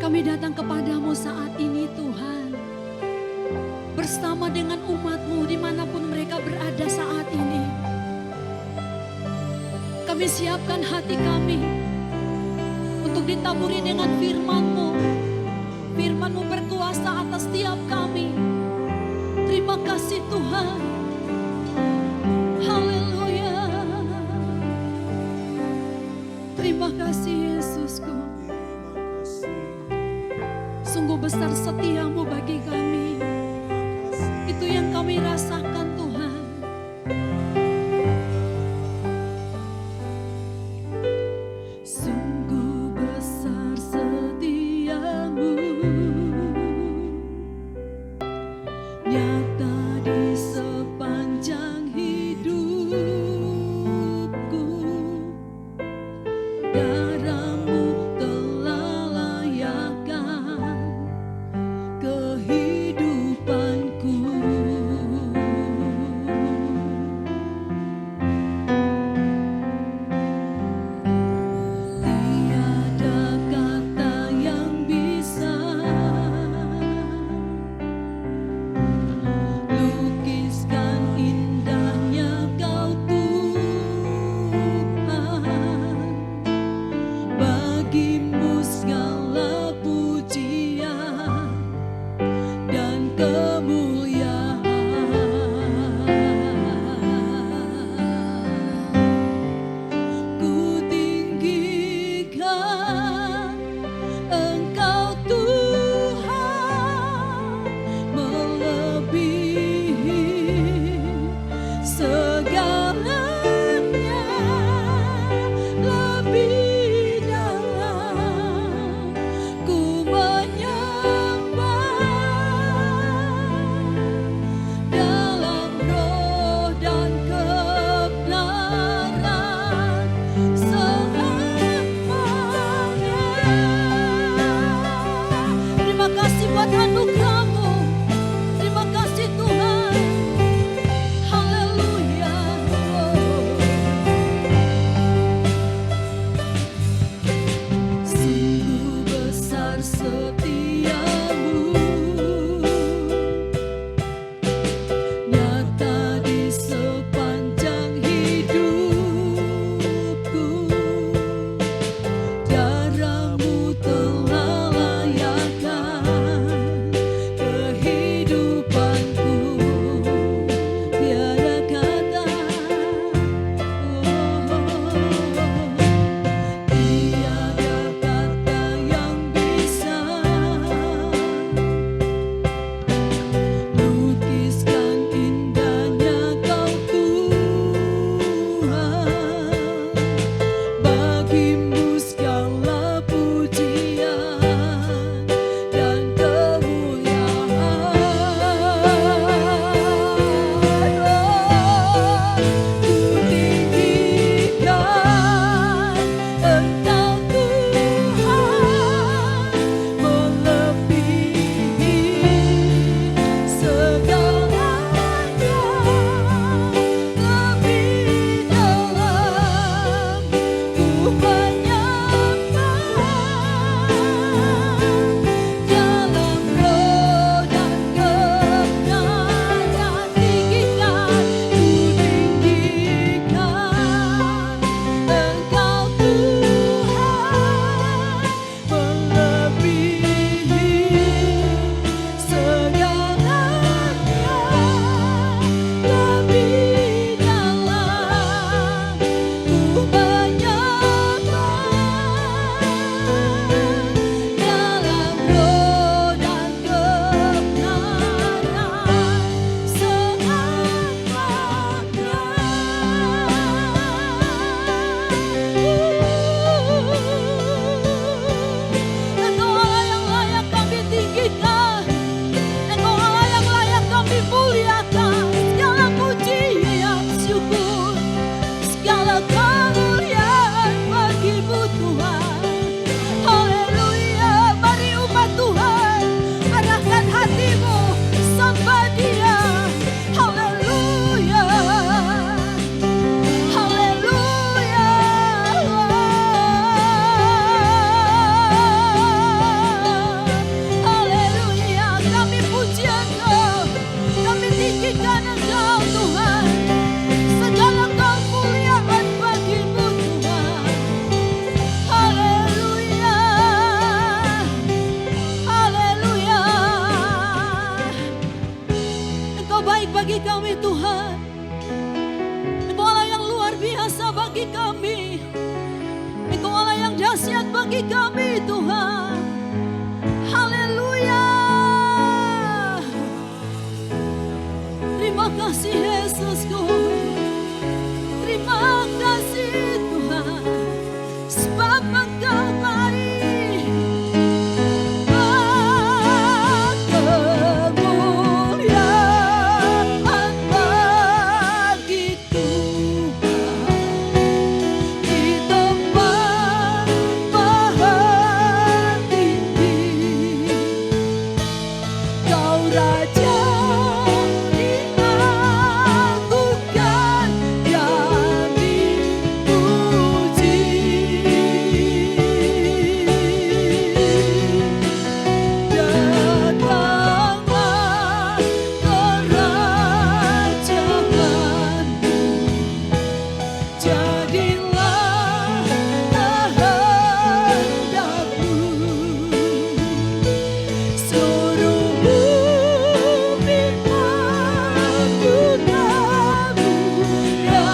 Kami datang kepadamu saat ini Tuhan, bersama dengan umat-Mu dimanapun mereka berada saat ini. Kami siapkan hati kami untuk ditaburi dengan firman-Mu. Firman-Mu berkuasa atas setiap kami. Terima kasih Tuhan. Haleluya. Terima kasih Yesusku. Sungguh besar setia-Mu bagi kami. Itu yang kami rasakan Tuhan. Sungguh besar setia-Mu, nyata di sepanjang hidupku. Darah-Mu telah layakkan kehidupanku. Tiada kata yang bisa lukiskan indahnya Kau Tuhan. Bagimu segala pujian dan kemuliaan. Ku tinggikan Engkau Tuhan, melebihi segalanya, lebih dalam ku menyembah dalam roh dan kebenaran selamanya. Terima kasih buat anugerah-Mu. Terima kasih Tuhan. Haleluya. bagi kami. Engkau Allah yang dahsyat bagi kami Tuhan. Haleluya. Terima kasih Yesusku. Terima kasih Tuhan. Sebab Engkau baik. Kemuliaan bagi Tuhan di tempat maha tinggi. Kau Raja diagukan dan dipuji. Datanglah kerajaanmu, jadilah kehendakmu. Seluruh bumi mengagungkanmu, ya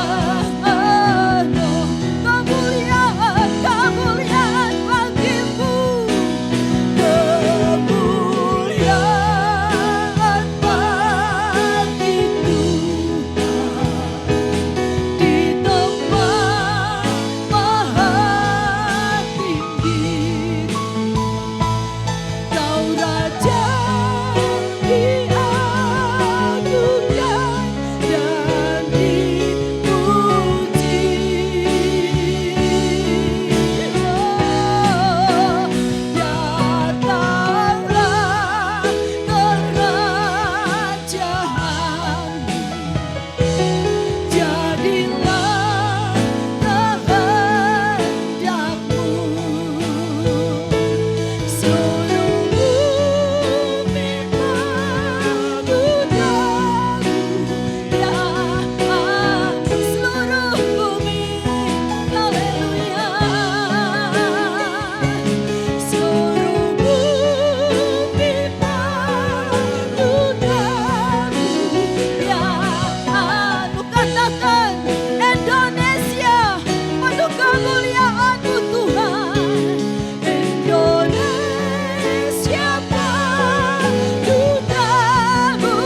Allah. Kemuliaan, kemuliaan bagimu. Kemuliaan bagi Tuhan di tempat maha tinggi. Kau Raja diagukan dan dipuji. Datanglah kerajaanmu, jadilah kehendakmu. Seluruh bumi mengagungkanmu, ya Allah. Seluruh bumi, haleluya. Seluruh bumi mengagungkanmu, ya Allah. Katakan Indonesia penuh kemuliaan-Mu Tuhan. Indonesia penuh kemuliaan-Mu.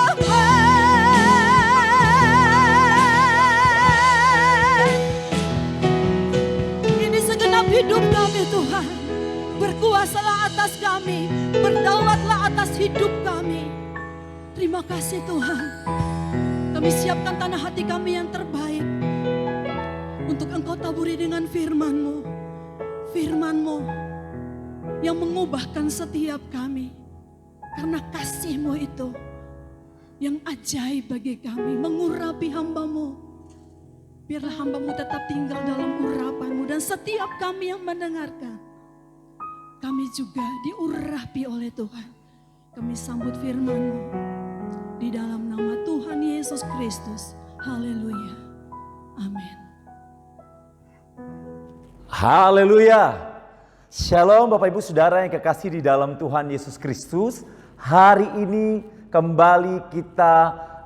Amin. Ini segenap hidup kami Tuhan. Berkuasalah atas kami, berdaulatlah atas hidup kami. Terima kasih Tuhan. Kami siapkan tanah hati kami yang terbaik untuk Engkau taburi dengan firman-Mu. Firman-Mu yang mengubahkan setiap kami. Karena kasih-Mu itu yang ajaib bagi kami, mengurapi hamba-Mu. Biarlah hamba-Mu tetap tinggal dalam urapan-Mu, dan setiap kami yang mendengarkan, kami juga diurapi oleh Tuhan. Kami sambut firman-Mu di dalam nama Tuhan Yesus Kristus. Haleluya. Amin. Haleluya. Shalom Bapak Ibu Saudara yang kekasih di dalam Tuhan Yesus Kristus. Hari ini kembali kita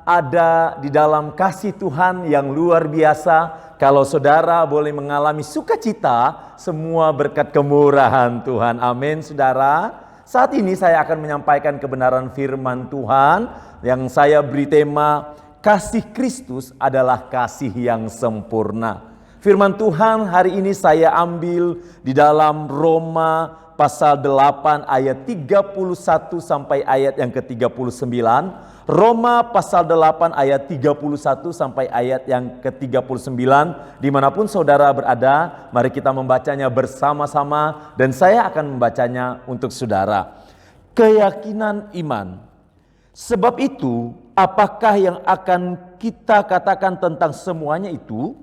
ada di dalam kasih Tuhan yang luar biasa. Kalau saudara boleh mengalami sukacita, semua berkat kemurahan Tuhan. Amin saudara. Saat ini saya akan menyampaikan kebenaran firman Tuhan yang saya beri tema, kasih Kristus adalah kasih yang sempurna. Firman Tuhan hari ini saya ambil di dalam Roma pasal 8 ayat 31 sampai ayat yang ke-39. Roma pasal 8 ayat 31 sampai ayat yang ke-39. Dimanapun saudara berada, mari kita membacanya bersama-sama dan saya akan membacanya untuk saudara. Keyakinan iman. Sebab itu, apakah yang akan kita katakan tentang semuanya itu?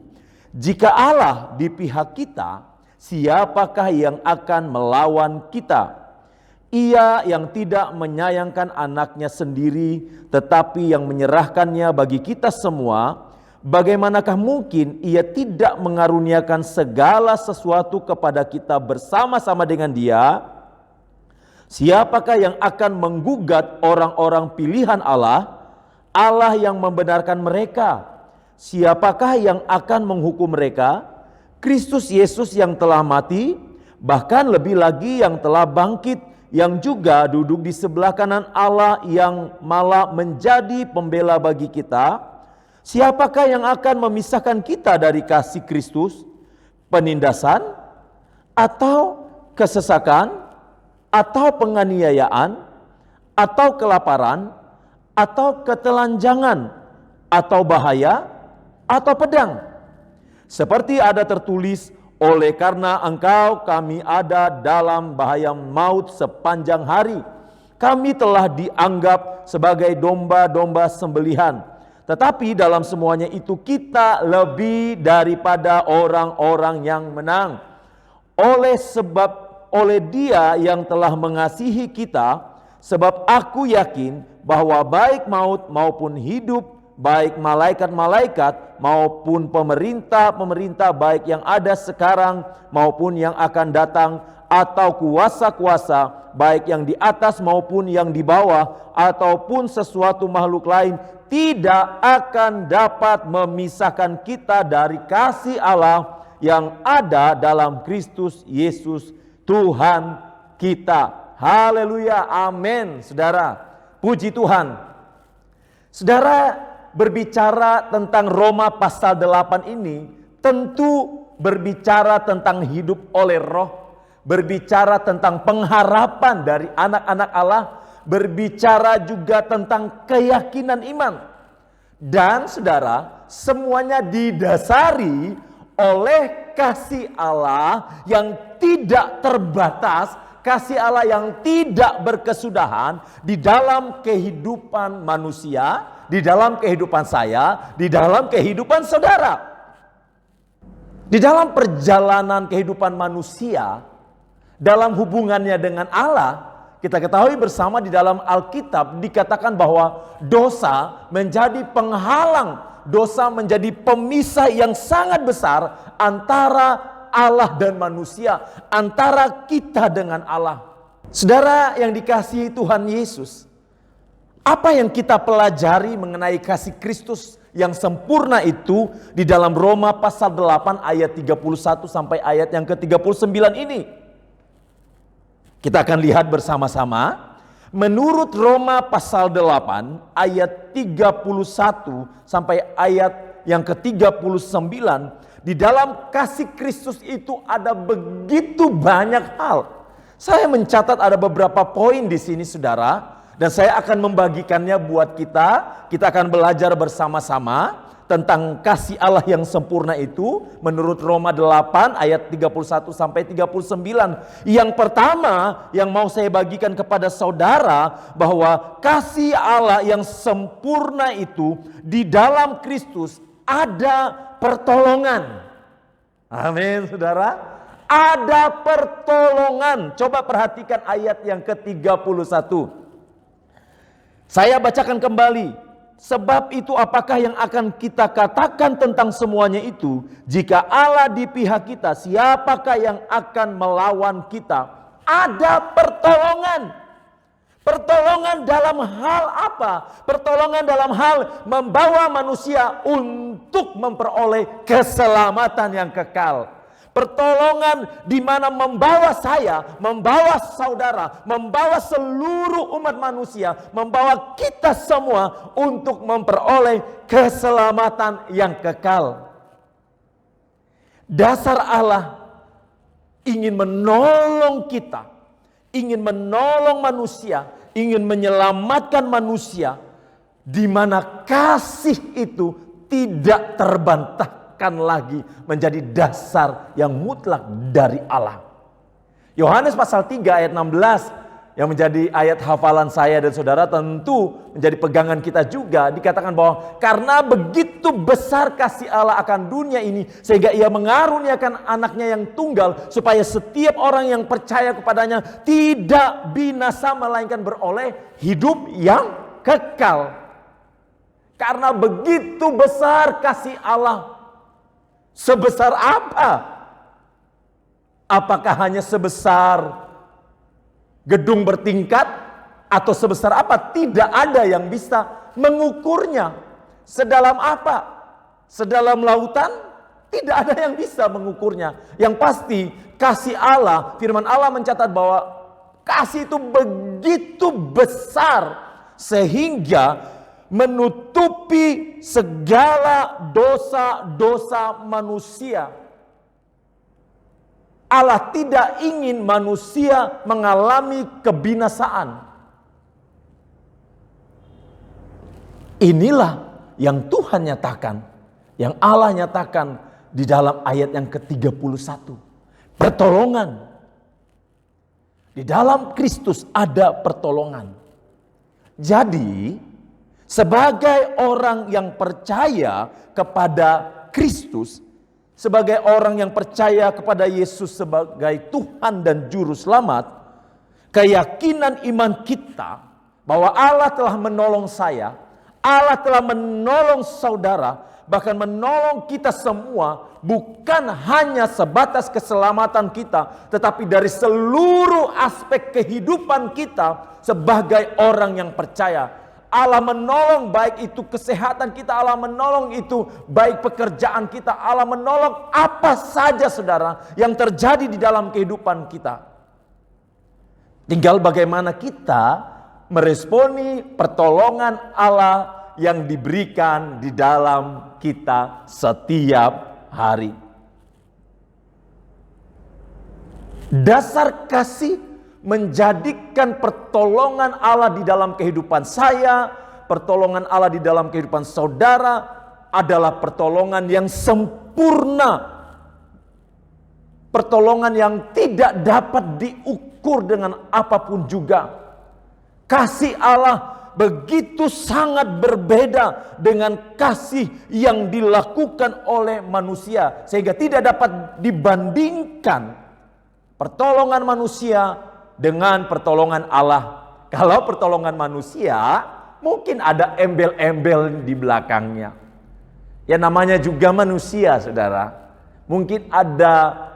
Jika Allah di pihak kita, siapakah yang akan melawan kita? Ia yang tidak menyayangkan anaknya sendiri, tetapi yang menyerahkannya bagi kita semua, bagaimanakah mungkin ia tidak mengaruniakan segala sesuatu kepada kita bersama-sama dengan Dia? Siapakah yang akan menggugat orang-orang pilihan Allah? Allah yang membenarkan mereka. Siapakah yang akan menghukum mereka? Kristus Yesus yang telah mati, bahkan lebih lagi yang telah bangkit, yang juga duduk di sebelah kanan Allah, yang malah menjadi pembela bagi kita. Siapakah yang akan memisahkan kita dari kasih Kristus? Penindasan atau kesesakan atau penganiayaan atau kelaparan atau ketelanjangan atau bahaya atau pedang? Seperti ada tertulis, oleh karena engkau kami ada dalam bahaya maut sepanjang hari. Kami telah dianggap sebagai domba-domba sembelihan. Tetapi dalam semuanya itu kita lebih daripada orang-orang yang menang. Oleh Dia yang telah mengasihi kita, sebab aku yakin bahwa baik maut maupun hidup, baik malaikat-malaikat maupun pemerintah-pemerintah, baik yang ada sekarang maupun yang akan datang, atau kuasa-kuasa, baik yang di atas maupun yang di bawah, ataupun sesuatu makhluk lain, tidak akan dapat memisahkan kita dari kasih Allah yang ada dalam Kristus Yesus Tuhan kita. Haleluya, amin. Saudara, puji Tuhan. Saudara, berbicara tentang Roma pasal 8 ini tentu berbicara tentang hidup oleh roh, berbicara tentang pengharapan dari anak-anak Allah, berbicara juga tentang keyakinan iman. Dan saudara, semuanya didasari oleh kasih Allah yang tidak terbatas, kasih Allah yang tidak berkesudahan di dalam kehidupan manusia, di dalam kehidupan saya, di dalam kehidupan saudara. Di dalam perjalanan kehidupan manusia, dalam hubungannya dengan Allah, kita ketahui bersama di dalam Alkitab dikatakan bahwa dosa menjadi penghalang, dosa menjadi pemisah yang sangat besar antara Allah dan manusia, antara kita dengan Allah. Saudara yang dikasihi Tuhan Yesus, apa yang kita pelajari mengenai kasih Kristus yang sempurna itu di dalam Roma pasal 8 ayat 31 sampai ayat yang ke-39 ini? Kita akan lihat bersama-sama. Menurut Roma pasal 8 ayat 31 sampai ayat yang ke-39, di dalam kasih Kristus itu ada begitu banyak hal. Saya mencatat ada beberapa poin di sini saudara, dan saya akan membagikannya buat kita. Kita akan belajar bersama-sama tentang kasih Allah yang sempurna itu menurut Roma 8 ayat 31 sampai 39. Yang pertama yang mau saya bagikan kepada saudara, bahwa kasih Allah yang sempurna itu di dalam Kristus ada pertolongan. Amin saudara. Ada pertolongan. Coba perhatikan ayat yang ke-31. Saya bacakan kembali. Sebab itu apakah yang akan kita katakan tentang semuanya itu? Jika Allah di pihak kita, siapakah yang akan melawan kita? Ada pertolongan. Pertolongan dalam hal apa? Pertolongan dalam hal membawa manusia untuk memperoleh keselamatan yang kekal. Pertolongan di mana membawa saya, membawa saudara, membawa seluruh umat manusia, membawa kita semua untuk memperoleh keselamatan yang kekal. Dasar Allah ingin menolong kita, ingin menolong manusia, ingin menyelamatkan manusia, di mana kasih itu tidak terbantahkan lagi, menjadi dasar yang mutlak dari Allah. Yohanes pasal 3 ayat 16 yang menjadi ayat hafalan saya dan saudara, tentu menjadi pegangan kita juga. Dikatakan bahwa karena begitu besar kasih Allah akan dunia ini, sehingga ia mengaruniakan anaknya yang tunggal, supaya setiap orang yang percaya kepadanya tidak binasa, melainkan beroleh hidup yang kekal. Karena begitu besar kasih Allah. Sebesar apa? Apakah hanya sebesar gedung bertingkat, atau sebesar apa, tidak ada yang bisa mengukurnya. Sedalam apa? Sedalam lautan? Tidak ada yang bisa mengukurnya. Yang pasti kasih Allah, firman Allah mencatat bahwa kasih itu begitu besar sehingga menutupi segala dosa-dosa manusia. Allah tidak ingin manusia mengalami kebinasaan. Inilah yang Tuhan nyatakan, yang Allah nyatakan di dalam ayat yang ke-31. Pertolongan. Di dalam Kristus ada pertolongan. Jadi, sebagai orang yang percaya kepada Kristus, sebagai orang yang percaya kepada Yesus sebagai Tuhan dan Juru Selamat, keyakinan iman kita bahwa Allah telah menolong saya, Allah telah menolong saudara, bahkan menolong kita semua, bukan hanya sebatas keselamatan kita, tetapi dari seluruh aspek kehidupan kita sebagai orang yang percaya. Allah menolong baik itu kesehatan kita, Allah menolong itu baik pekerjaan kita, Allah menolong apa saja saudara yang terjadi di dalam kehidupan kita. Tinggal bagaimana kita meresponi pertolongan Allah yang diberikan di dalam kita setiap hari. Dasar kasih menjadikan pertolongan Allah di dalam kehidupan saya, pertolongan Allah di dalam kehidupan saudara adalah pertolongan yang sempurna. Pertolongan yang tidak dapat diukur dengan apapun juga. Kasih Allah begitu sangat berbeda dengan kasih yang dilakukan oleh manusia, sehingga tidak dapat dibandingkan pertolongan manusia dengan pertolongan Allah. Kalau pertolongan manusia mungkin ada embel-embel di belakangnya. Ya namanya juga manusia saudara. Mungkin ada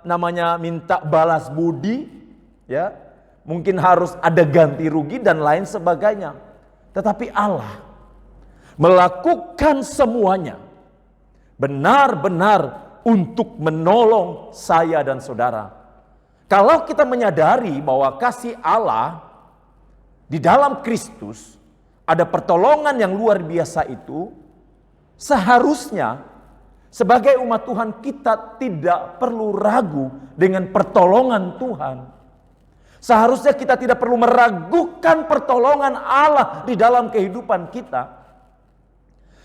namanya minta balas budi, ya. Mungkin harus ada ganti rugi dan lain sebagainya. Tetapi Allah melakukan semuanya benar-benar untuk menolong saya dan saudara. Kalau kita menyadari bahwa kasih Allah di dalam Kristus ada pertolongan yang luar biasa itu, seharusnya sebagai umat Tuhan kita tidak perlu ragu dengan pertolongan Tuhan. Seharusnya kita tidak perlu meragukan pertolongan Allah di dalam kehidupan kita.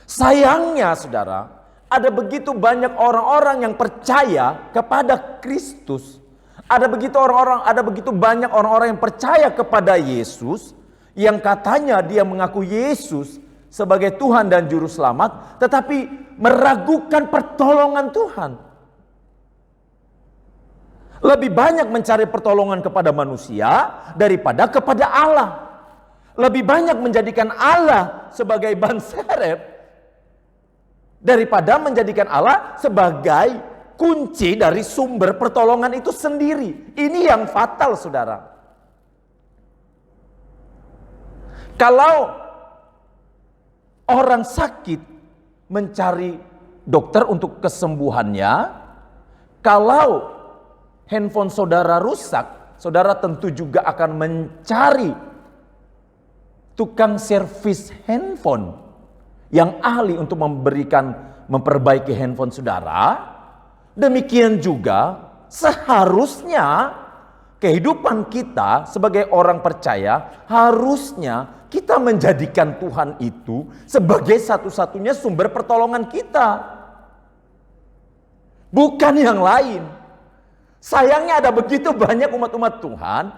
Sayangnya saudara, ada begitu banyak orang-orang yang percaya kepada Kristus. Ada begitu banyak orang-orang yang percaya kepada Yesus, yang katanya dia mengaku Yesus sebagai Tuhan dan Juru Selamat, tetapi meragukan pertolongan Tuhan. Lebih banyak mencari pertolongan kepada manusia daripada kepada Allah. Lebih banyak menjadikan Allah sebagai ban serep daripada menjadikan Allah sebagai kunci dari sumber pertolongan itu sendiri. Ini yang fatal saudara. Kalau orang sakit mencari dokter untuk kesembuhannya, kalau handphone saudara rusak, saudara tentu juga akan mencari tukang servis handphone yang ahli untuk memperbaiki handphone saudara. Demikian juga seharusnya kehidupan kita sebagai orang percaya, harusnya kita menjadikan Tuhan itu sebagai satu-satunya sumber pertolongan kita, bukan yang lain. Sayangnya ada begitu banyak umat-umat Tuhan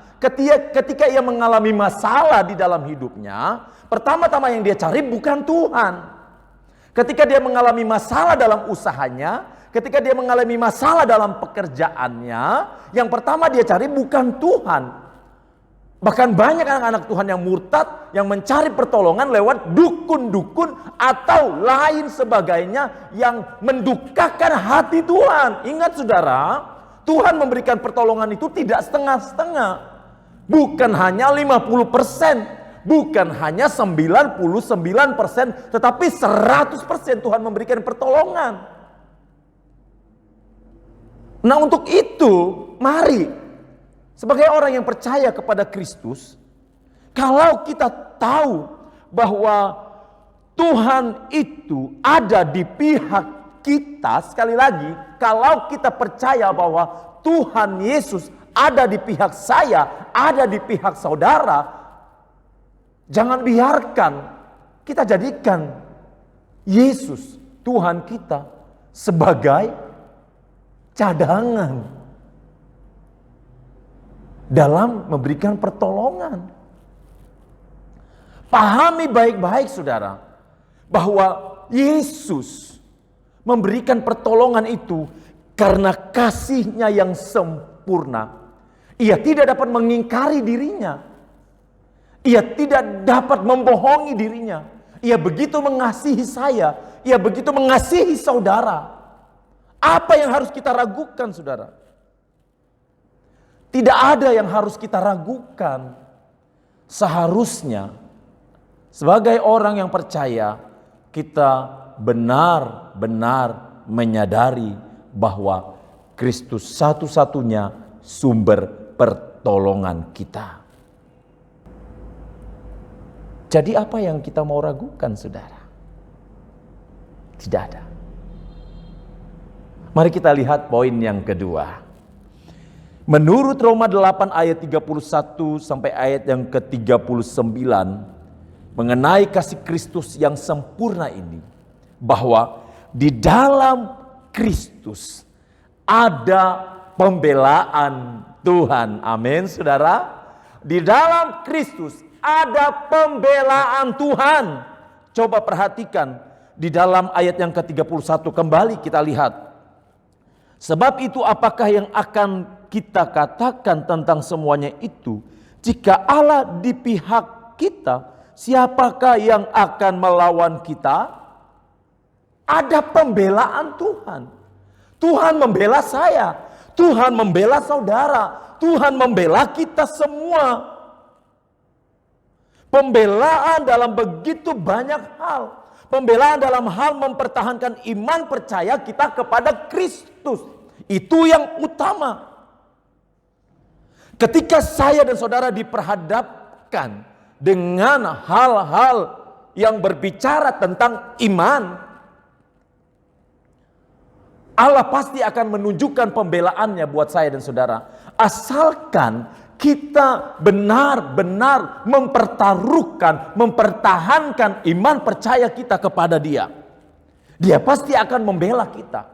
ketika ia mengalami masalah di dalam hidupnya, pertama-tama yang dia cari bukan Tuhan. Ketika dia mengalami masalah dalam usahanya, ketika dia mengalami masalah dalam pekerjaannya, yang pertama dia cari bukan Tuhan. Bahkan banyak anak-anak Tuhan yang murtad, yang mencari pertolongan lewat dukun-dukun atau lain sebagainya yang mendukakan hati Tuhan. Ingat saudara, Tuhan memberikan pertolongan itu tidak setengah-setengah. Bukan hanya 50%, bukan hanya 99%, tetapi 100% Tuhan memberikan pertolongan. Nah, untuk itu, mari sebagai orang yang percaya kepada Kristus, kalau kita tahu bahwa Tuhan itu ada di pihak kita, sekali lagi, kalau kita percaya bahwa Tuhan Yesus ada di pihak saya, ada di pihak saudara, jangan biarkan kita jadikan Yesus, Tuhan kita, sebagai cadangan dalam memberikan pertolongan. Pahami baik-baik saudara, bahwa Yesus memberikan pertolongan itu karena kasih-Nya yang sempurna. Ia tidak dapat mengingkari dirinya. Ia tidak dapat membohongi dirinya. Ia begitu mengasihi saya, ia begitu mengasihi saudara. Apa yang harus kita ragukan, saudara? Tidak ada yang harus kita ragukan. Seharusnya sebagai orang yang percaya, kita benar-benar menyadari bahwa Kristus satu-satunya sumber pertolongan kita. Jadi apa yang kita mau ragukan, saudara? Tidak ada. Mari kita lihat poin yang kedua. Menurut Roma 8 ayat 31 sampai ayat yang ke-39, mengenai kasih Kristus yang sempurna ini, bahwa di dalam Kristus ada pembelaan Tuhan. Amin, saudara. Di dalam Kristus ada pembelaan Tuhan. Coba perhatikan di dalam ayat yang ke-31, kembali kita lihat. Sebab itu apakah yang akan kita katakan tentang semuanya itu? Jika Allah di pihak kita, siapakah yang akan melawan kita? Ada pembelaan Tuhan. Tuhan membela saya, Tuhan membela saudara, Tuhan membela kita semua. Pembelaan dalam begitu banyak hal. Pembelaan dalam hal mempertahankan iman percaya kita kepada Kristus. Itu yang utama. Ketika saya dan saudara diperhadapkan dengan hal-hal yang berbicara tentang iman, Allah pasti akan menunjukkan pembelaannya buat saya dan saudara. Asalkan kita benar-benar mempertaruhkan, mempertahankan iman percaya kita kepada Dia. Dia pasti akan membela kita.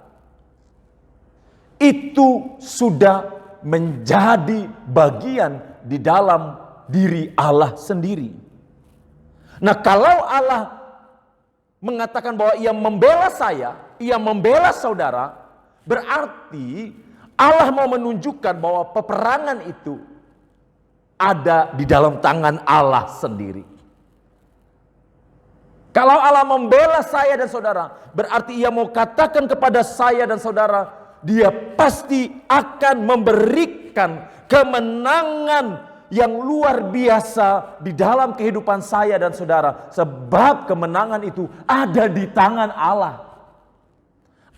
Itu sudah menjadi bagian di dalam diri Allah sendiri. Nah, kalau Allah mengatakan bahwa Ia membela saya, Ia membela saudara, berarti Allah mau menunjukkan bahwa peperangan itu ada di dalam tangan Allah sendiri. Kalau Allah membela saya dan saudara, berarti Ia mau katakan kepada saya dan saudara, Dia pasti akan memberikan kemenangan yang luar biasa di dalam kehidupan saya dan saudara. Sebab kemenangan itu ada di tangan Allah.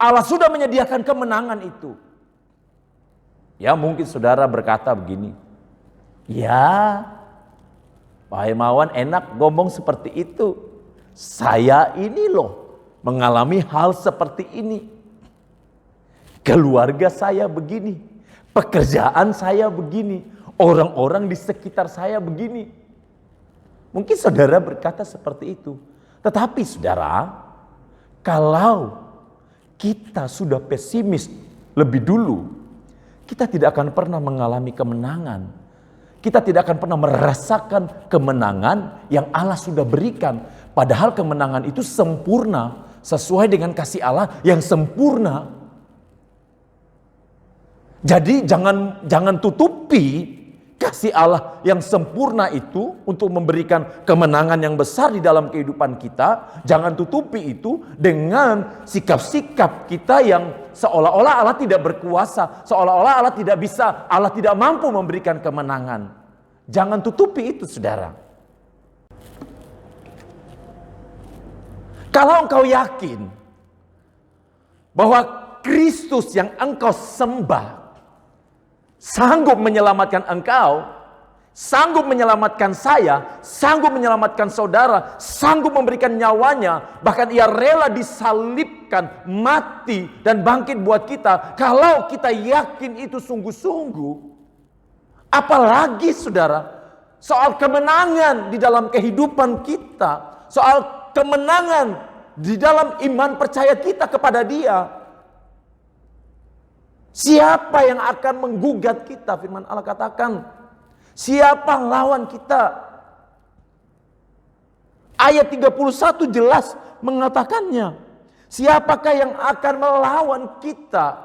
Allah sudah menyediakan kemenangan itu. Ya, mungkin saudara berkata begini, ya, Pak Hermawan enak ngomong seperti itu. Saya ini loh mengalami hal seperti ini. Keluarga saya begini, pekerjaan saya begini, orang-orang di sekitar saya begini. Mungkin saudara berkata seperti itu. Tetapi saudara, kalau kita sudah pesimis lebih dulu, kita tidak akan pernah mengalami kemenangan. Kita tidak akan pernah merasakan kemenangan yang Allah sudah berikan. Padahal kemenangan itu sempurna sesuai dengan kasih Allah yang sempurna. Jadi jangan tutupi kasih Allah yang sempurna itu untuk memberikan kemenangan yang besar di dalam kehidupan kita, jangan tutupi itu dengan sikap-sikap kita yang seolah-olah Allah tidak berkuasa, seolah-olah Allah tidak bisa, Allah tidak mampu memberikan kemenangan. Jangan tutupi itu, saudara. Kalau engkau yakin bahwa Kristus yang engkau sembah sanggup menyelamatkan engkau, sanggup menyelamatkan saya, sanggup menyelamatkan saudara, sanggup memberikan nyawanya, bahkan ia rela disalibkan, mati dan bangkit buat kita. Kalau kita yakin itu sungguh-sungguh, apalagi saudara, soal kemenangan di dalam kehidupan kita, soal kemenangan di dalam iman percaya kita kepada Dia. Siapa yang akan menggugat kita? Firman Allah katakan, siapa lawan kita? Ayat 31 jelas mengatakannya. Siapakah yang akan melawan kita?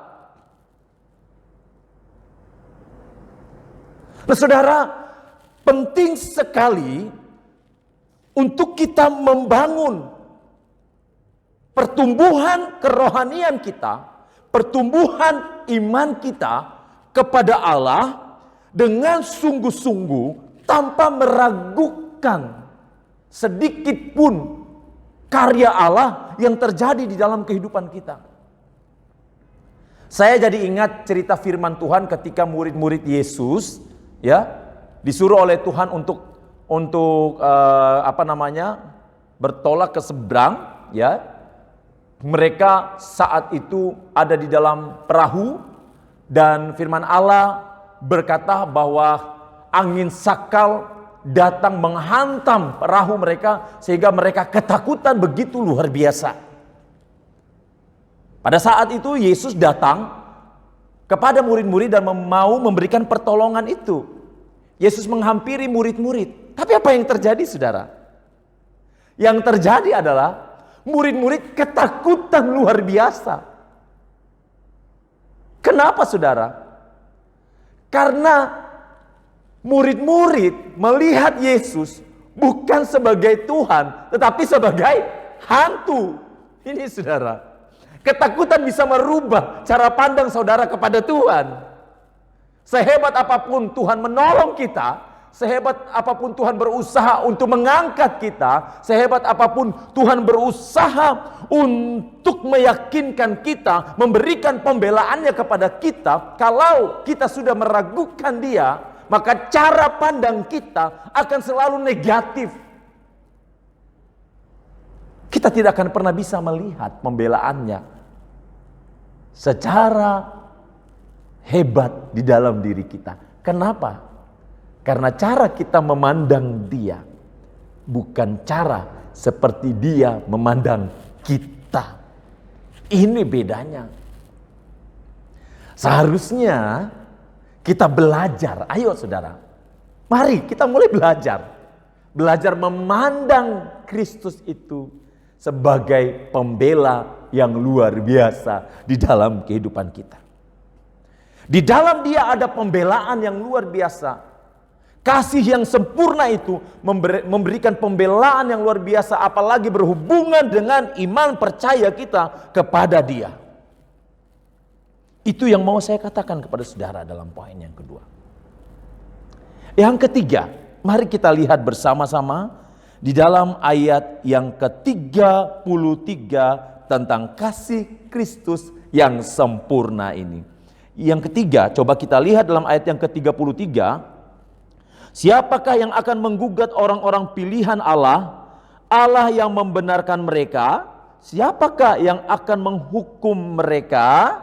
Nah, saudara, penting sekali untuk kita membangun pertumbuhan kerohanian kita, pertumbuhan iman kita kepada Allah dengan sungguh-sungguh tanpa meragukan sedikit pun karya Allah yang terjadi di dalam kehidupan kita. Saya jadi ingat cerita firman Tuhan ketika murid-murid Yesus disuruh oleh Tuhan untuk bertolak ke seberang, Mereka saat itu ada di dalam perahu dan firman Allah berkata bahwa angin sakal datang menghantam perahu mereka sehingga mereka ketakutan begitu luar biasa. Pada saat itu Yesus datang kepada murid-murid dan mau memberikan pertolongan itu. Yesus menghampiri murid-murid. Tapi apa yang terjadi, saudara? Yang terjadi adalah murid-murid ketakutan luar biasa. Kenapa, saudara? Karena murid-murid melihat Yesus bukan sebagai Tuhan, tetapi sebagai hantu. Ini, saudara, ketakutan bisa merubah cara pandang saudara kepada Tuhan. Sehebat apapun Tuhan menolong kita, sehebat apapun Tuhan berusaha untuk mengangkat kita, sehebat apapun Tuhan berusaha untuk meyakinkan kita, memberikan pembelaannya kepada kita, kalau kita sudah meragukan Dia, maka cara pandang kita akan selalu negatif. Kita tidak akan pernah bisa melihat pembelaannya secara hebat di dalam diri kita. Kenapa? Karena cara kita memandang Dia bukan cara seperti Dia memandang kita. Ini bedanya. Seharusnya kita belajar. Ayo, saudara, mari kita mulai belajar. Belajar memandang Kristus itu sebagai pembela yang luar biasa di dalam kehidupan kita. Di dalam Dia ada pembelaan yang luar biasa. Kasih yang sempurna itu memberikan pembelaan yang luar biasa, apalagi berhubungan dengan iman percaya kita kepada Dia. Itu yang mau saya katakan kepada saudara dalam poin yang kedua. Yang ketiga, mari kita lihat bersama-sama di dalam ayat yang ke-33 tentang kasih Kristus yang sempurna ini. Yang ketiga, coba kita lihat dalam ayat yang ke-33. Siapakah yang akan menggugat orang-orang pilihan Allah, Allah yang membenarkan mereka? Siapakah yang akan menghukum mereka?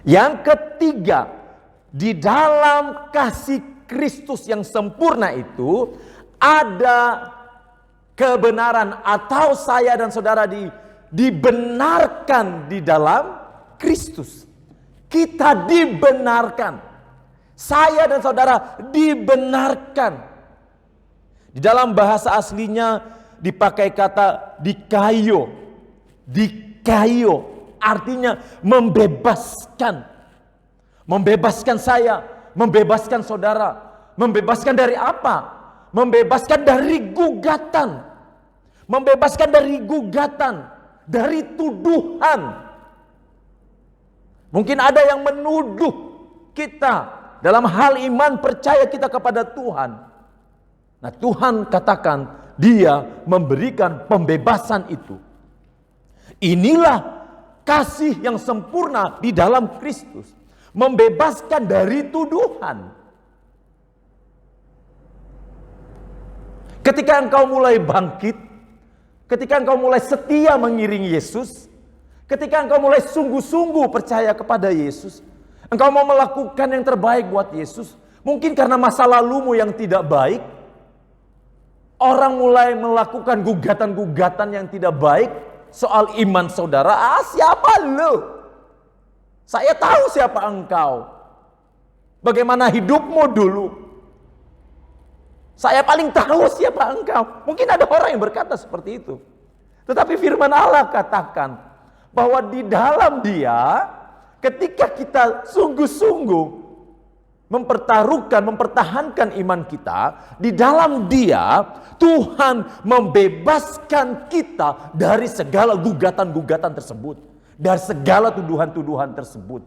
Yang ketiga, di dalam kasih Kristus yang sempurna itu ada kebenaran, atau saya dan saudara dibenarkan di dalam Kristus. Kita dibenarkan. Saya dan saudara dibenarkan. Di dalam bahasa aslinya dipakai kata dikayo. Dikayo artinya membebaskan. Membebaskan saya, membebaskan saudara. Membebaskan dari apa? Membebaskan dari gugatan. Membebaskan dari gugatan, dari tuduhan. Mungkin ada yang menuduh kita dalam hal iman percaya kita kepada Tuhan. Nah, Tuhan katakan Dia memberikan pembebasan itu. Inilah kasih yang sempurna di dalam Kristus. Membebaskan dari tuduhan. Ketika engkau mulai bangkit, ketika engkau mulai setia mengiringi Yesus, ketika engkau mulai sungguh-sungguh percaya kepada Yesus, engkau mau melakukan yang terbaik buat Yesus. Mungkin karena masa lalumu yang tidak baik, orang mulai melakukan gugatan-gugatan yang tidak baik soal iman saudara. Siapa lu? Saya tahu siapa engkau. Bagaimana hidupmu dulu. Saya paling tahu siapa engkau. Mungkin ada orang yang berkata seperti itu. Tetapi firman Allah katakan bahwa di dalam Dia, ketika kita sungguh-sungguh mempertahankan iman kita, di dalam Dia Tuhan membebaskan kita dari segala gugatan-gugatan tersebut, dari segala tuduhan-tuduhan tersebut.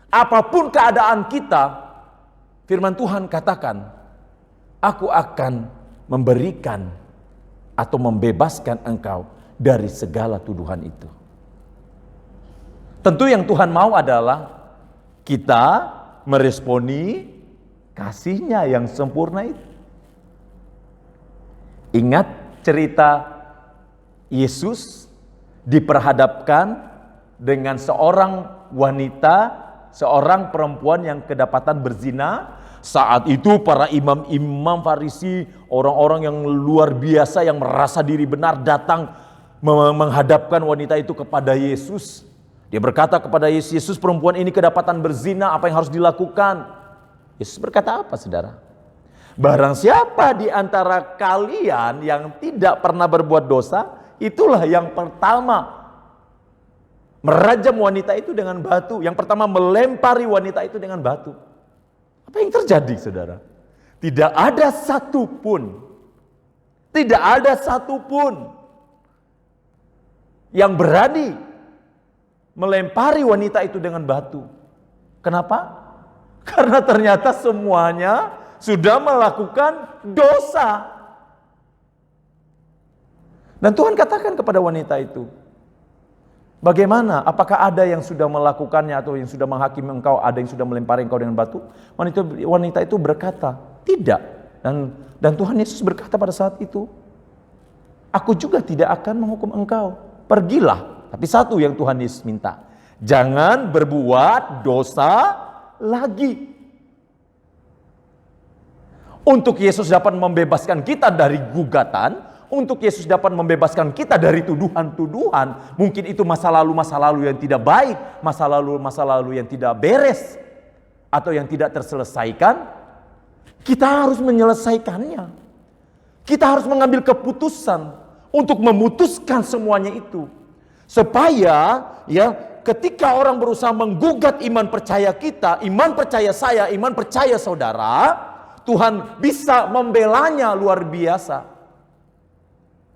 Apapun keadaan kita, firman Tuhan katakan, Aku akan memberikan atau membebaskan engkau dari segala tuduhan itu. Tentu yang Tuhan mau adalah kita meresponi kasih-Nya yang sempurna itu. Ingat cerita Yesus diperhadapkan dengan seorang wanita, seorang perempuan yang kedapatan berzina. Saat itu para imam-imam Farisi, orang-orang yang luar biasa yang merasa diri benar datang menghadapkan wanita itu kepada Yesus. Dia berkata kepada Yesus, Yesus, perempuan ini kedapatan berzina, apa yang harus dilakukan? Yesus berkata apa, saudara? Barang siapa di antara kalian yang tidak pernah berbuat dosa, itulah yang pertama merajam wanita itu dengan batu. Yang pertama melempari wanita itu dengan batu. Apa yang terjadi, saudara? Tidak ada satupun yang berani melempari wanita itu dengan batu. Kenapa? Karena ternyata semuanya sudah melakukan dosa. Dan Tuhan katakan kepada wanita itu, bagaimana? Apakah ada yang sudah melakukannya atau yang sudah menghakimi engkau, ada yang sudah melempari engkau dengan batu? Wanita itu berkata, tidak. Dan Tuhan Yesus berkata pada saat itu, aku juga tidak akan menghukum engkau. Pergilah. Tapi satu yang Tuhan Yesus minta, jangan berbuat dosa lagi. Untuk Yesus dapat membebaskan kita dari gugatan, untuk Yesus dapat membebaskan kita dari tuduhan-tuduhan, mungkin itu masa lalu yang tidak baik, masa lalu yang tidak beres, atau yang tidak terselesaikan, kita harus menyelesaikannya. Kita harus mengambil keputusan untuk memutuskan semuanya itu. Supaya ketika orang berusaha menggugat iman percaya kita, iman percaya saya, iman percaya saudara, Tuhan bisa membelanya luar biasa.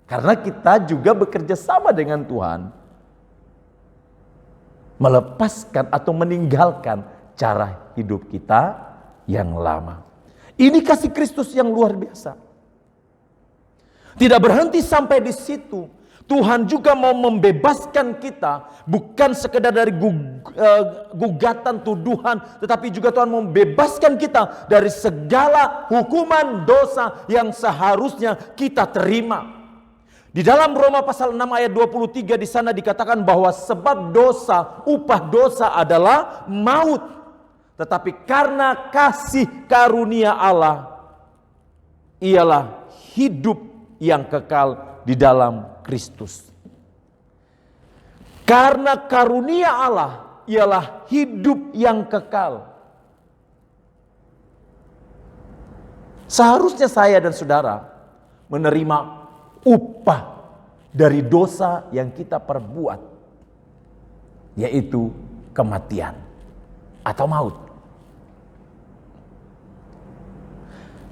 Karena kita juga bekerja sama dengan Tuhan. Melepaskan atau meninggalkan cara hidup kita yang lama. Ini kasih Kristus yang luar biasa. Tidak berhenti sampai di situ. Tuhan juga mau membebaskan kita. Bukan sekedar dari gugatan, tuduhan. Tetapi juga Tuhan mau membebaskan kita dari segala hukuman dosa yang seharusnya kita terima. Di dalam Roma pasal 6 ayat 23 di sana dikatakan bahwa sebab dosa, upah dosa adalah maut. Tetapi karena kasih karunia Allah, ialah hidup yang kekal di dalam Kristus. Karena karunia Allah ialah hidup yang kekal. Seharusnya saya dan saudara menerima upah dari dosa yang kita perbuat, yaitu kematian atau maut.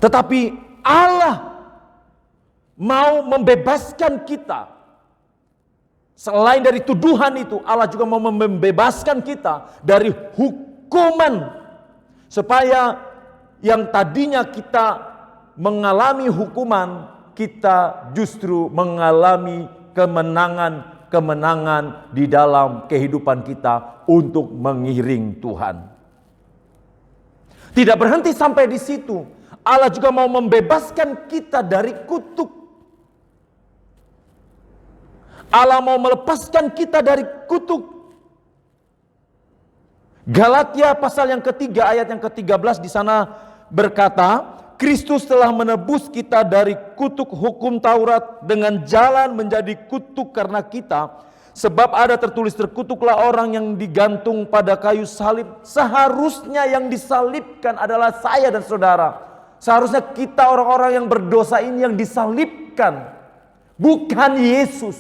Tetapi Allah mau membebaskan kita. Selain dari tuduhan itu, Allah juga mau membebaskan kita dari hukuman. Supaya yang tadinya kita mengalami hukuman, kita justru mengalami kemenangan di dalam kehidupan kita untuk mengiring Tuhan. Tidak berhenti sampai di situ. Allah juga mau membebaskan kita dari kutuk. Allah mau melepaskan kita dari kutuk. Galatia pasal yang ketiga ayat yang ke-13 di sana berkata, Kristus telah menebus kita dari kutuk hukum Taurat dengan jalan menjadi kutuk karena kita. Sebab ada tertulis, terkutuklah orang yang digantung pada kayu salib. Seharusnya yang disalibkan adalah saya dan saudara. Seharusnya kita orang-orang yang berdosa ini yang disalibkan, bukan Yesus.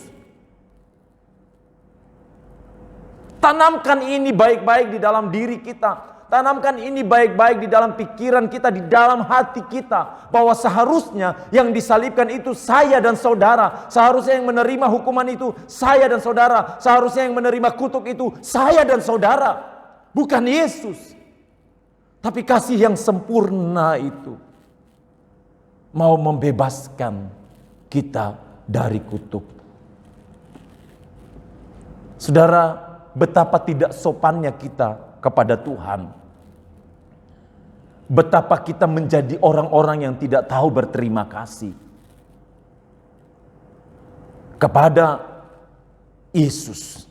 Tanamkan ini baik-baik di dalam diri kita. Tanamkan ini baik-baik di dalam pikiran kita, di dalam hati kita. Bahwa seharusnya yang disalibkan itu saya dan saudara. Seharusnya yang menerima hukuman itu saya dan saudara. Seharusnya yang menerima kutuk itu saya dan saudara. Bukan Yesus. Tapi kasih yang sempurna itu mau membebaskan kita dari kutuk. Saudara, betapa tidak sopannya kita kepada Tuhan. Betapa kita menjadi orang-orang yang tidak tahu berterima kasih kepada Yesus.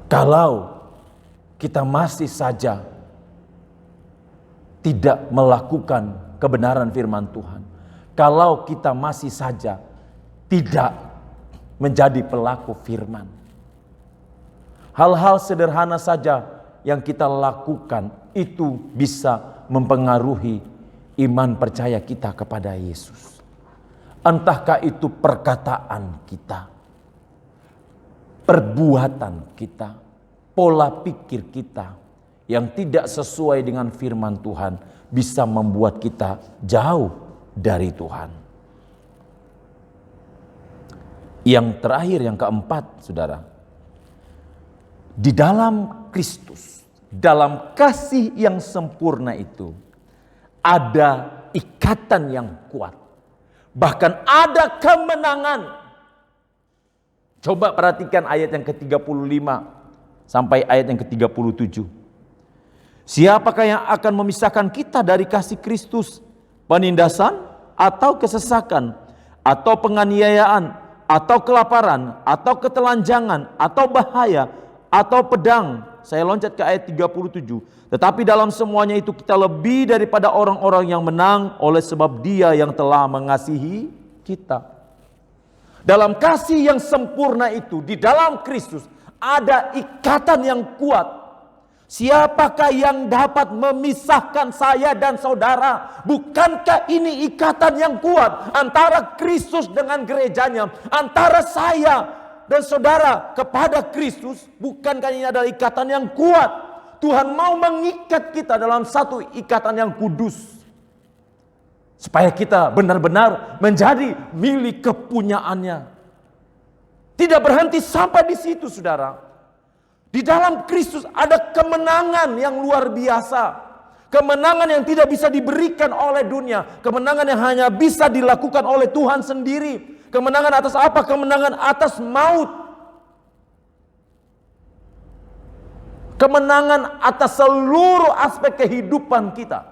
Kalau kita masih saja tidak melakukan kebenaran firman Tuhan, kalau kita masih saja tidak menjadi pelaku firman, hal-hal sederhana saja yang kita lakukan itu bisa mempengaruhi iman percaya kita kepada Yesus. Entahkah itu perkataan kita, perbuatan kita, pola pikir kita yang tidak sesuai dengan firman Tuhan bisa membuat kita jauh dari Tuhan. Yang terakhir, yang keempat, saudara, di dalam Kristus, dalam kasih yang sempurna itu, ada ikatan yang kuat. Bahkan ada kemenangan. Coba perhatikan ayat yang ke-35 sampai ayat yang ke-37. Siapakah yang akan memisahkan kita dari kasih Kristus? Penindasan atau kesesakan, atau penganiayaan, atau kelaparan, atau ketelanjangan, atau bahaya, atau pedang. Saya loncat ke ayat 37. Tetapi dalam semuanya itu kita lebih daripada orang-orang yang menang oleh sebab Dia yang telah mengasihi kita. Dalam kasih yang sempurna itu, di dalam Kristus ada ikatan yang kuat. Siapakah yang dapat memisahkan saya dan saudara? Bukankah ini ikatan yang kuat antara Kristus dengan gerejanya, antara saya dan saudara kepada Kristus? Bukankah ini adalah ikatan yang kuat? Tuhan mau mengikat kita dalam satu ikatan yang kudus, supaya kita benar-benar menjadi milik kepunyaannya. Tidak berhenti sampai di situ, saudara. Di dalam Kristus ada kemenangan yang luar biasa. Kemenangan yang tidak bisa diberikan oleh dunia. Kemenangan yang hanya bisa dilakukan oleh Tuhan sendiri. Kemenangan atas apa? Kemenangan atas maut. Kemenangan atas seluruh aspek kehidupan kita.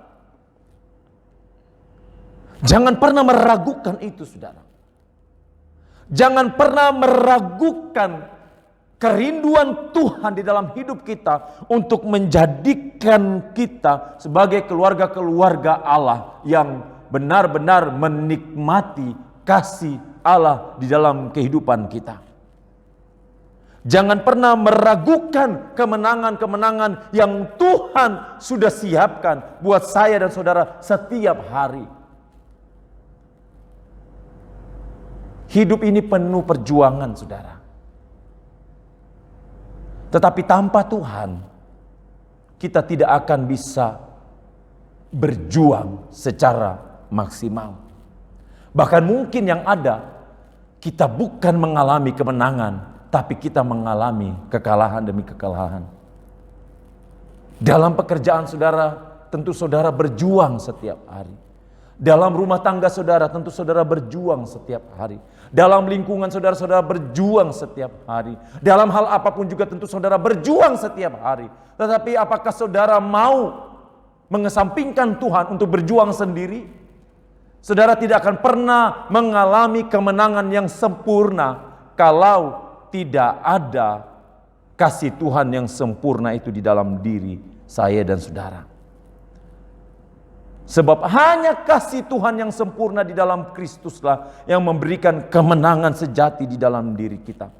Jangan pernah meragukan itu, saudara. Jangan pernah meragukan kerinduan Tuhan di dalam hidup kita untuk menjadikan kita sebagai keluarga-keluarga Allah yang benar-benar menikmati kasih Allah di dalam kehidupan kita. Jangan pernah meragukan kemenangan-kemenangan yang Tuhan sudah siapkan buat saya dan saudara setiap hari. Hidup ini penuh perjuangan, saudara. Tetapi tanpa Tuhan, kita tidak akan bisa berjuang secara maksimal. Bahkan mungkin yang ada, kita bukan mengalami kemenangan, tapi kita mengalami kekalahan demi kekalahan. Dalam pekerjaan saudara, tentu saudara berjuang setiap hari. Dalam rumah tangga saudara, tentu saudara berjuang setiap hari. Dalam lingkungan saudara, saudara berjuang setiap hari. Dalam hal apapun juga tentu saudara berjuang setiap hari. Tetapi apakah saudara mau mengesampingkan Tuhan untuk berjuang sendiri? Saudara tidak akan pernah mengalami kemenangan yang sempurna kalau tidak ada kasih Tuhan yang sempurna itu di dalam diri saya dan saudara. Sebab hanya kasih Tuhan yang sempurna di dalam Kristuslah yang memberikan kemenangan sejati di dalam diri kita.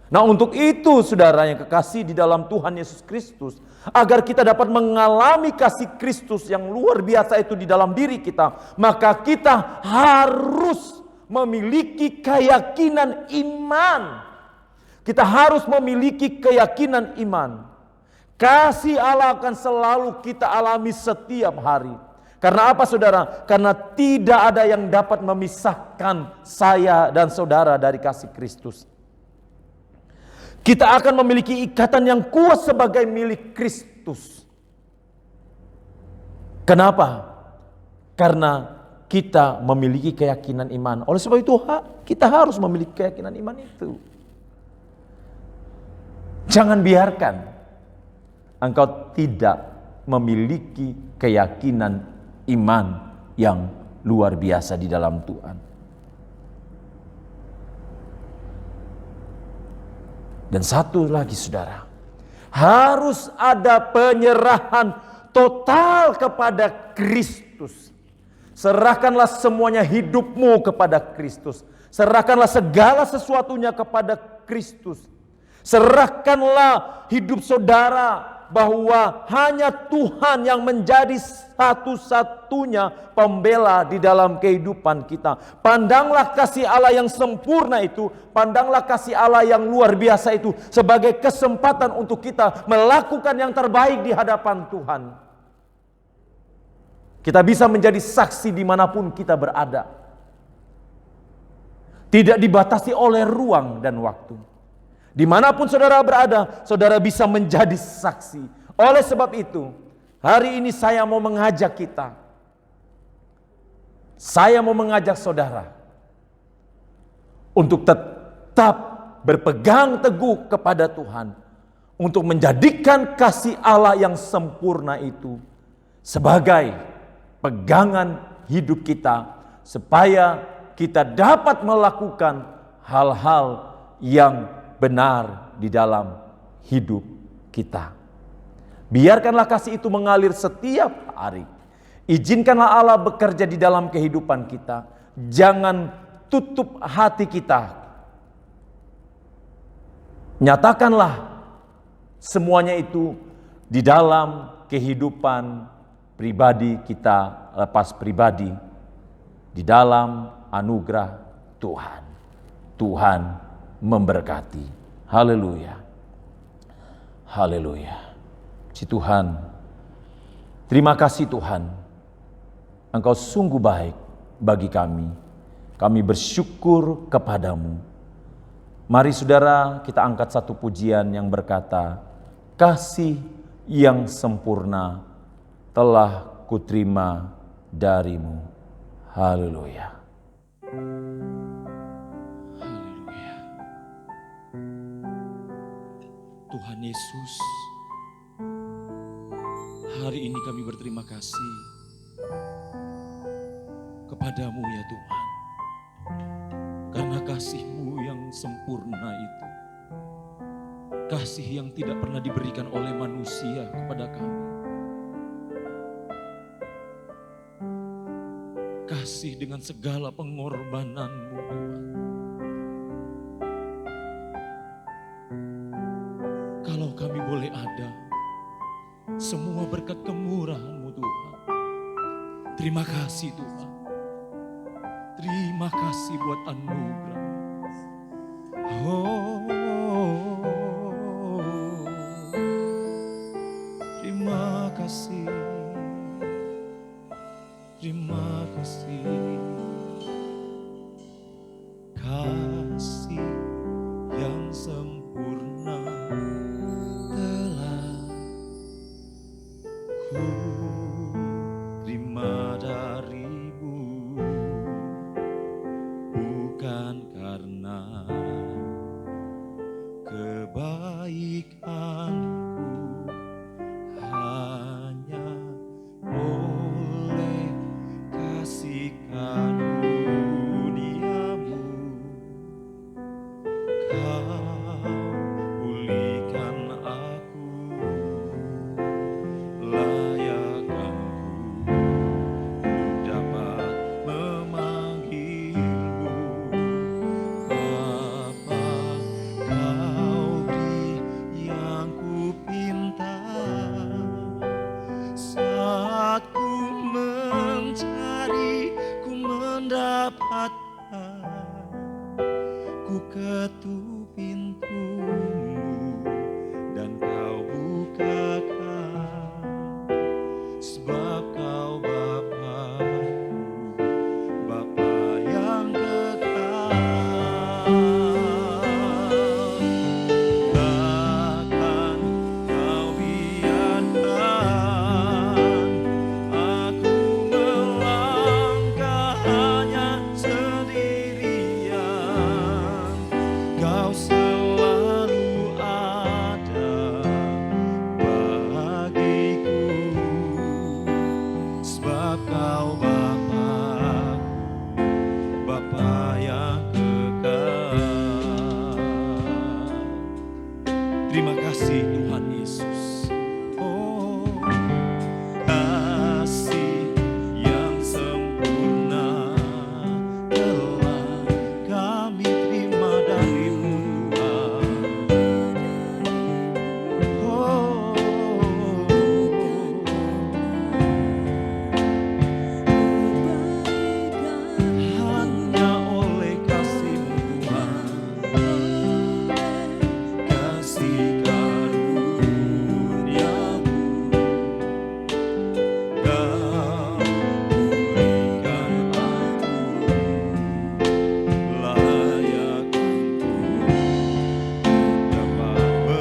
Nah, untuk itu saudara yang kekasih di dalam Tuhan Yesus Kristus, agar kita dapat mengalami kasih Kristus yang luar biasa itu di dalam diri kita, maka kita harus memiliki keyakinan iman. Kita harus memiliki keyakinan iman. Kasih Allah akan selalu kita alami setiap hari. Karena apa saudara? Karena tidak ada yang dapat memisahkan saya dan saudara dari kasih Kristus. Kita akan memiliki ikatan yang kuat sebagai milik Kristus. Kenapa? Karena kita memiliki keyakinan iman. Oleh sebab itu kita harus memiliki keyakinan iman itu. Jangan biarkan engkau tidak memiliki keyakinan iman yang luar biasa di dalam Tuhan. Dan satu lagi saudara, harus ada penyerahan total kepada Kristus. Serahkanlah semuanya hidupmu kepada Kristus. Serahkanlah segala sesuatunya kepada Kristus. Serahkanlah hidup saudara bahwa hanya Tuhan yang menjadi satu-satunya pembela di dalam kehidupan kita. Pandanglah kasih Allah yang sempurna itu, pandanglah kasih Allah yang luar biasa itu sebagai kesempatan untuk kita melakukan yang terbaik di hadapan Tuhan. Kita bisa menjadi saksi dimanapun kita berada. Tidak dibatasi oleh ruang dan waktu. Dimanapun saudara berada, saudara bisa menjadi saksi. Oleh sebab itu, hari ini saya mau mengajak kita. Saya mau mengajak saudara untuk tetap berpegang teguh kepada Tuhan. Untuk menjadikan kasih Allah yang sempurna itu sebagai pegangan hidup kita. Supaya kita dapat melakukan hal-hal yang benar di dalam hidup kita. Biarkanlah kasih itu mengalir setiap hari. Izinkanlah Allah bekerja di dalam kehidupan kita. Jangan tutup hati kita. Nyatakanlah semuanya itu di dalam kehidupan pribadi kita, lepas pribadi, di dalam anugerah Tuhan. Tuhan memberkati. Haleluya. Haleluya. Si Tuhan, terima kasih Tuhan. Engkau sungguh baik bagi kami. Kami bersyukur kepadamu. Mari saudara kita angkat satu pujian yang berkata, kasih yang sempurna telah kuterima darimu. Haleluya. Tuhan Yesus, hari ini kami berterima kasih kepadamu ya Tuhan. Karena kasih-Mu yang sempurna itu, kasih yang tidak pernah diberikan oleh manusia kepada kami. Kasih dengan segala pengorbanan-Mu Tuhan. Kalau kami boleh ada, semua berkat kemurahan-Mu Tuhan. Terima kasih Tuhan. Terima kasih buat anugerah. Oh, terima ketuk pintumu dan kau bukakan, sebab kau Bapa-Ku, Bapa yang kekal. Takkan kau biarkan aku melangkah hanya sendirian. Kau selalu ada bagiku, sebab kau Bapa yang kekal. Terima kasih Tuhan Yesus. Oh, kasih yang sempurna telah kami terima darimu Tuhan. Oh, hanya oleh kasih-Mu Tuhan, kasih karunia-Mu Kau berikan aku, layak dapat memanggilmu Bapa. Kau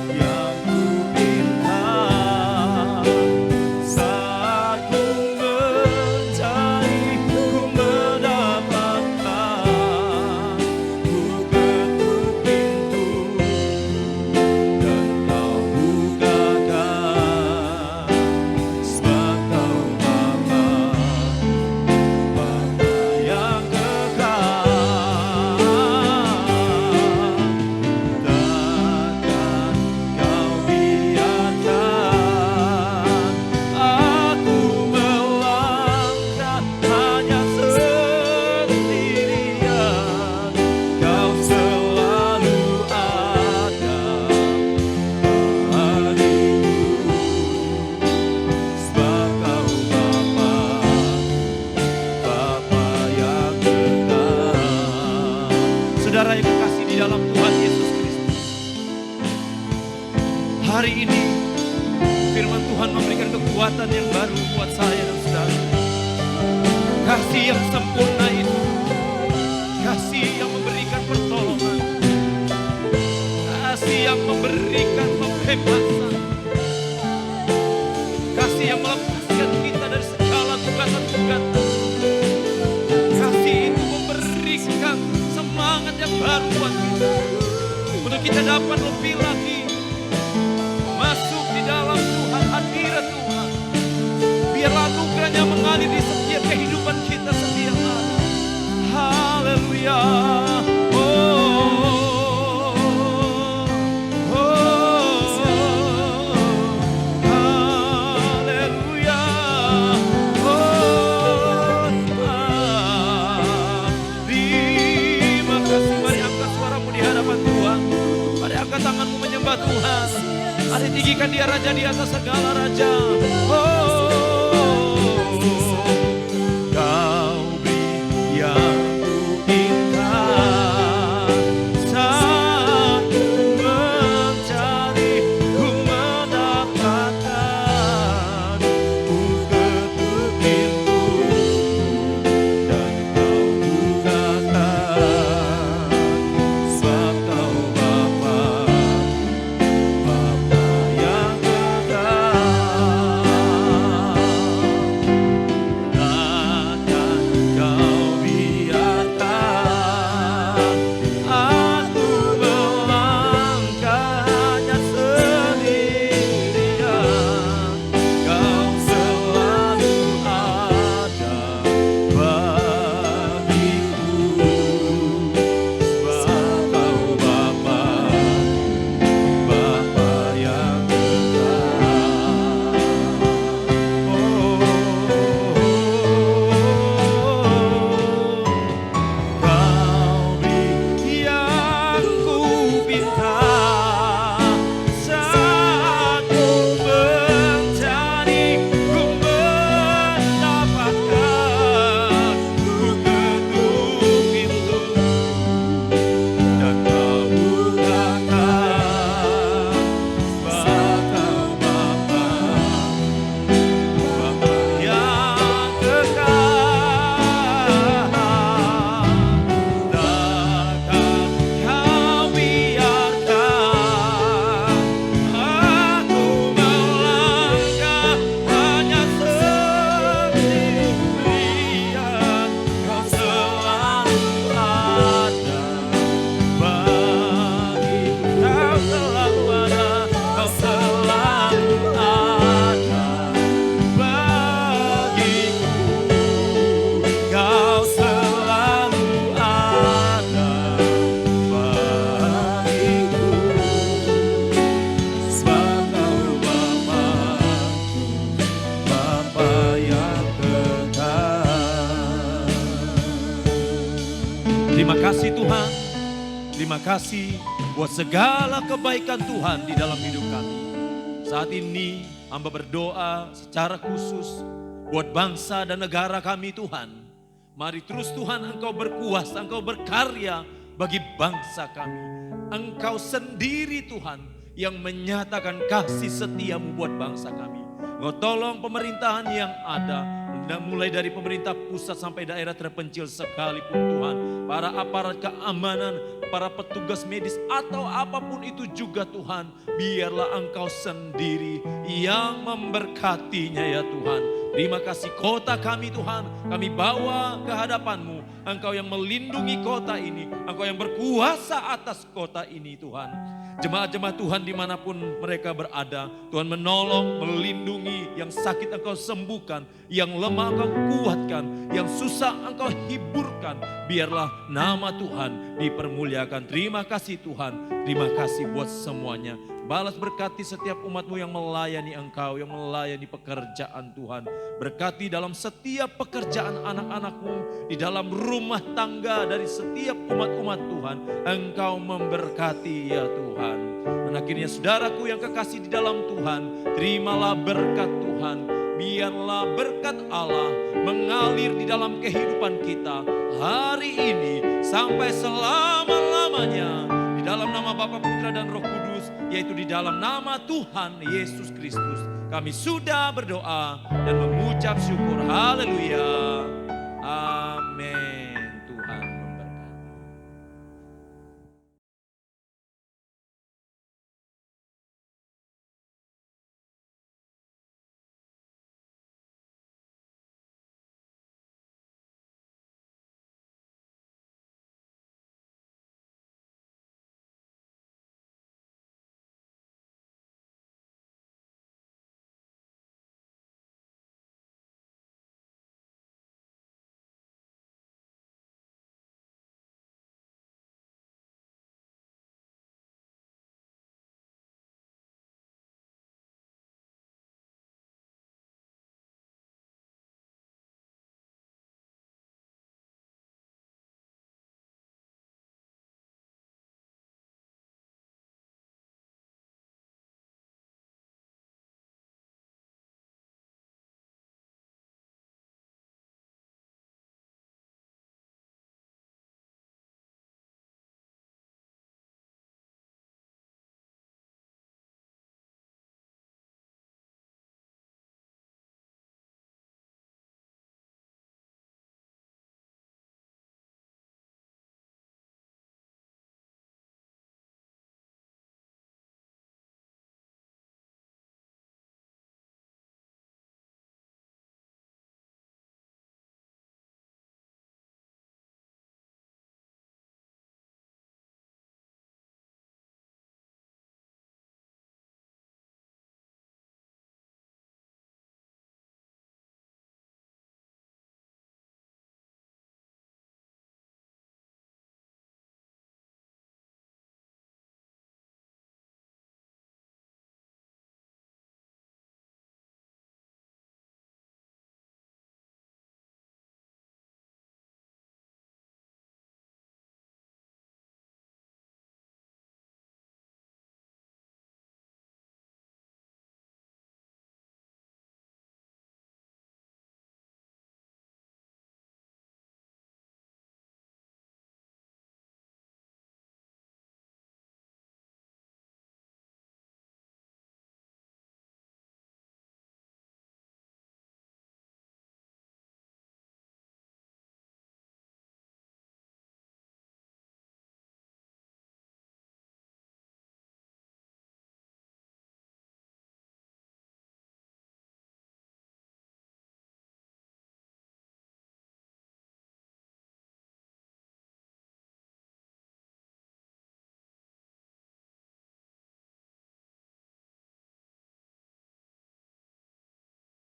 yang kupinta saat ku mencari, ku mendapatkan. Ku ketuk pintu dan kau bukakan, sebab kau Bapa, Bapa yang kekal. Takkan kau biarkan aku melangkah hanya sendirian. Kau selalu ada bagiku, sebab kau Bapa yang kekal. Saudara yang kekasih di dalam Tuhan Yesus Kristus, hari ini firman Tuhan memberikan kekuatan yang baru buat saya dan saudara. Kasih yang sempurna itu, kasih yang memberikan pertolongan, kasih yang memberikan pembebasan, kasih yang melepaskan kita dari segala tugatan-tugatan. Kasih itu memberikan semangat yang baru buat kita, untuk kita dapat lebih lagi masuk di dalam Tuhan, hadirat Tuhan. Biarlah anugerahnya mengalir di setiap kehidupan kita setiap hari. Haleluya. Oh, haleluya. Terima kasih. Mari angkat suaramu di hadapan Tuhan. Mari angkat tanganmu menyembah Tuhan. Mari tinggikan Dia Raja di atas segala raja. Kau beri yang kuinginkan saat ku mencari, ku mendapatkan. Ku ketuk pintu dan kau bukakan, sebab kau Bapa, Bapa yang kekal. Tuhan. Terima kasih buat segala kebaikan Tuhan di dalam hidup kami. Saat ini hamba berdoa secara khusus buat bangsa dan negara kami Tuhan. Mari terus Tuhan Engkau berkuasa, Engkau berkarya bagi bangsa kami. Engkau sendiri Tuhan yang menyatakan kasih setiamu buat bangsa kami. Engkau tolong pemerintahan yang ada, mulai dari pemerintah pusat sampai daerah terpencil sekalipun Tuhan. Para aparat keamanan, para petugas medis atau apapun itu juga Tuhan. Biarlah Engkau sendiri yang memberkatinya ya Tuhan. Terima kasih kota kami Tuhan, kami bawa ke hadapan-Mu. Engkau yang melindungi kota ini, Engkau yang berkuasa atas kota ini Tuhan. Jemaat-jemaat Tuhan dimanapun mereka berada, Tuhan menolong, melindungi, yang sakit Engkau sembuhkan, yang lemah Engkau kuatkan, yang susah Engkau hiburkan. Biarlah nama Tuhan dipermuliakan. Terima kasih Tuhan, terima kasih buat semuanya. Balas berkati setiap umat-Mu yang melayani Engkau, yang melayani pekerjaan Tuhan. Berkati dalam setiap pekerjaan anak-anak-Mu, di dalam rumah tangga dari setiap umat-umat Tuhan. Engkau memberkati ya Tuhan. Dan akhirnya saudaraku yang kekasih di dalam Tuhan, terimalah berkat Tuhan. Biarlah berkat Allah mengalir di dalam kehidupan kita hari ini sampai selama-lamanya. Di dalam nama Bapa, Putra dan Roh Kudus, yaitu di dalam nama Tuhan Yesus Kristus, kami sudah berdoa dan mengucap syukur. Haleluya.